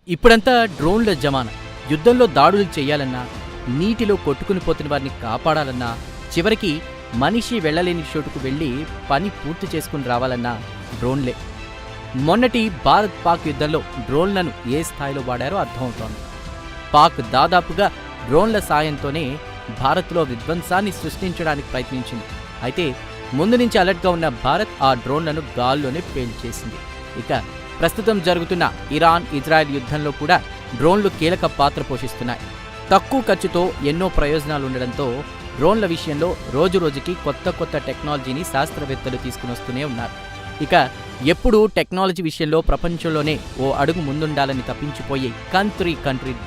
ఇప్పుడంతా డ్రోన్ల జమానా. యుద్ధంలో దాడులు చెయ్యాలన్నా, నీటిలో కొట్టుకుని పోతున్న వారిని కాపాడాలన్నా, చివరికి మనిషి వెళ్లలేని చోటుకు వెళ్లి పని పూర్తి చేసుకుని రావాలన్నా డ్రోన్లే. మొన్నటి భారత్ పాక్ యుద్ధంలో డ్రోన్లను ఏ స్థాయిలో వాడారో అర్థమవుతోంది. పాక్ దాదాపుగా డ్రోన్ల సాయంతోనే భారత్లో విధ్వంసాన్ని సృష్టించడానికి ప్రయత్నించింది. అయితే ముందు నుంచి అలర్ట్గా ఉన్న భారత్ ఆ డ్రోన్లను గాల్లోనే పేల్చేసింది. ఇక ప్రస్తుతం జరుగుతున్న ఇరాన్-ఇజ్రాయెల్ యుద్ధంలో కూడా డ్రోన్లు కీలక పాత్ర పోషిస్తున్నాయి. తక్కువ ఖర్చుతో ఎన్నో ప్రయోజనాలుండడంతో డ్రోన్ల విషయంలో రోజురోజుకి కొత్త టెక్నాలజీని శాస్త్రవేత్తలు తీసుకునొస్తూనే ఉన్నారు. ఇక ఎప్పుడూ టెక్నాలజీ విషయంలో ప్రపంచంలోనే ఓ అడుగు ముందుండాలని తప్పించిపోయే కంట్రీ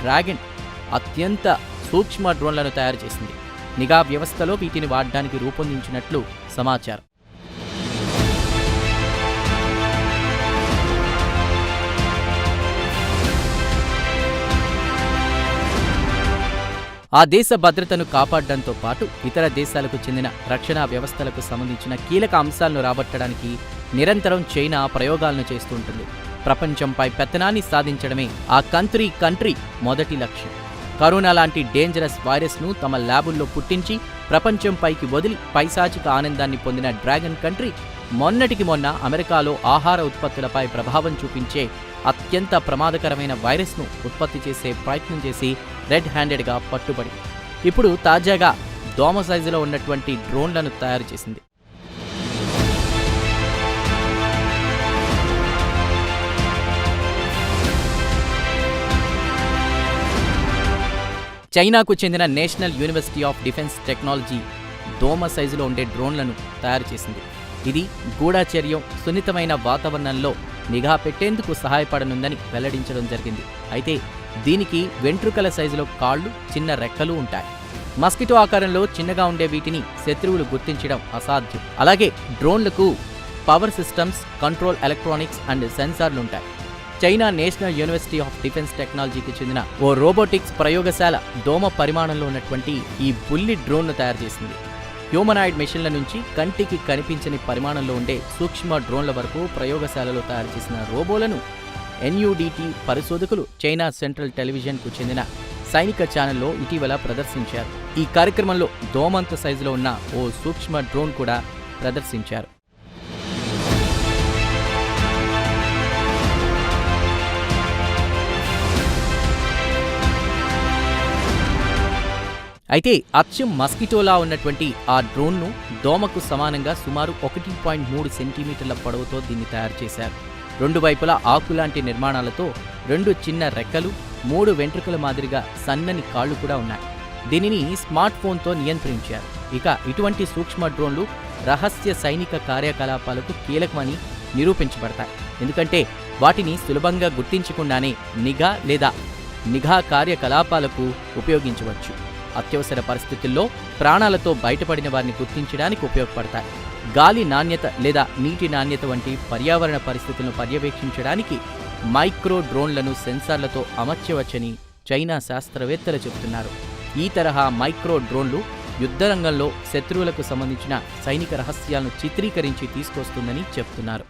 డ్రాగన్ అత్యంత సూక్ష్మ డ్రోన్లను తయారు చేసింది. నిఘా వ్యవస్థలో వీటిని వాడడానికి రూపొందించినట్లు సమాచారం. ఆ దేశ భద్రతను కాపాడడంతో పాటు ఇతర దేశాలకు చెందిన రక్షణ వ్యవస్థలకు సంబంధించిన కీలక అంశాలను రాబట్టడానికి నిరంతరం చైనా ప్రయోగాలను చేస్తూ ఉంటుంది. ప్రపంచంపై పెత్తనాన్ని సాధించడమే ఆ కంట్రీ మొదటి లక్ష్యం. కరోనా లాంటి డేంజరస్ వైరస్ను తమ ల్యాబుల్లో పుట్టించి ప్రపంచంపైకి వదిలి పైశాచిక ఆనందాన్ని పొందిన డ్రాగన్ కంట్రీ మొన్నటికి మొన్న అమెరికాలో ఆహార ఉత్పత్తులపై ప్రభావం చూపించే అత్యంత ప్రమాదకరమైన వైరస్ను ఉత్పత్తి చేసే ప్రయత్నం చేసి రెడ్ హ్యాండెడ్గా పట్టుబడి ఇప్పుడు తాజాగా దోమ సైజులో ఉన్నటువంటి డ్రోన్లను తయారు చేసింది. చైనాకు చెందిన national university of defence technology దోమ సైజులో ఉండే డ్రోన్లను తయారు చేసింది. ఇది గూఢచర్యం, సున్నితమైన వాతావరణంలో నిఘా పెట్టేందుకు సహాయపడనుందని వెల్లడించడం జరిగింది. అయితే దీనికి వెంట్రుకల సైజులో కాళ్లు, చిన్న రెక్కలు ఉంటాయి. మస్కిటో ఆకారంలో చిన్నగా ఉండే వీటిని శత్రువులు గుర్తించడం అసాధ్యం. అలాగే డ్రోన్లకు power systems, control electronics and సెన్సార్లుంటాయి. China national university of defence టెక్నాలజీకి చెందిన ఓ రోబోటిక్స్ ప్రయోగశాల దోమ పరిమాణంలో ఉన్నటువంటి ఈ బుల్లి డ్రోన్ను తయారు చేసింది. హ్యూమనాయిడ్ మెషిన్ల నుంచి కంటికి కనిపించని పరిమాణంలో ఉండే సూక్ష్మ డ్రోన్ల వరకు ప్రయోగశాలలో తయారు చేసిన రోబోలను NUDT పరిశోధకులు చైనా సెంట్రల్ టెలివిజన్కు చెందిన సైనిక ఛానల్లో ఇటీవల ప్రదర్శించారు. ఈ కార్యక్రమంలో దోమంత సైజులో ఉన్న ఓ సూక్ష్మ డ్రోన్ కూడా ప్రదర్శించారు. అయితే అచ్చం మస్కిటోలా ఉన్నటువంటి ఆ డ్రోన్ను దోమకు సమానంగా సుమారు 1.3 సెంటీమీటర్ల పొడవుతో దీన్ని తయారు చేశారు. రెండు వైపులా ఆకులాంటి నిర్మాణాలతో 2 చిన్న రెక్కలు, 3 వెంట్రుకల మాదిరిగా సన్నని కాళ్లు కూడా ఉన్నాయి. దీనిని స్మార్ట్ ఫోన్తో నియంత్రించారు. ఇక ఇటువంటి సూక్ష్మ డ్రోన్లు రహస్య సైనిక కార్యకలాపాలకు కీలకమని నిరూపించబడతాయి. ఎందుకంటే వాటిని సులభంగా గుర్తించకుండానే నిఘా కార్యకలాపాలకు ఉపయోగించవచ్చు. అత్యవసర పరిస్థితుల్లో ప్రాణాలతో బయటపడిన వారిని గుర్తించడానికి ఉపయోగపడతాయి. గాలి నాణ్యత లేదా నీటి నాణ్యత వంటి పర్యావరణ పరిస్థితులను పర్యవేక్షించడానికి మైక్రో డ్రోన్లను సెన్సార్లతో అమర్చవచ్చని చైనా శాస్త్రవేత్తలు చెబుతున్నారు. ఈ తరహా మైక్రో డ్రోన్లు యుద్ధరంగంలో శత్రువులకు సంబంధించిన సైనిక రహస్యాలను చిత్రీకరించి తీసుకొస్తుందని చెబుతున్నారు.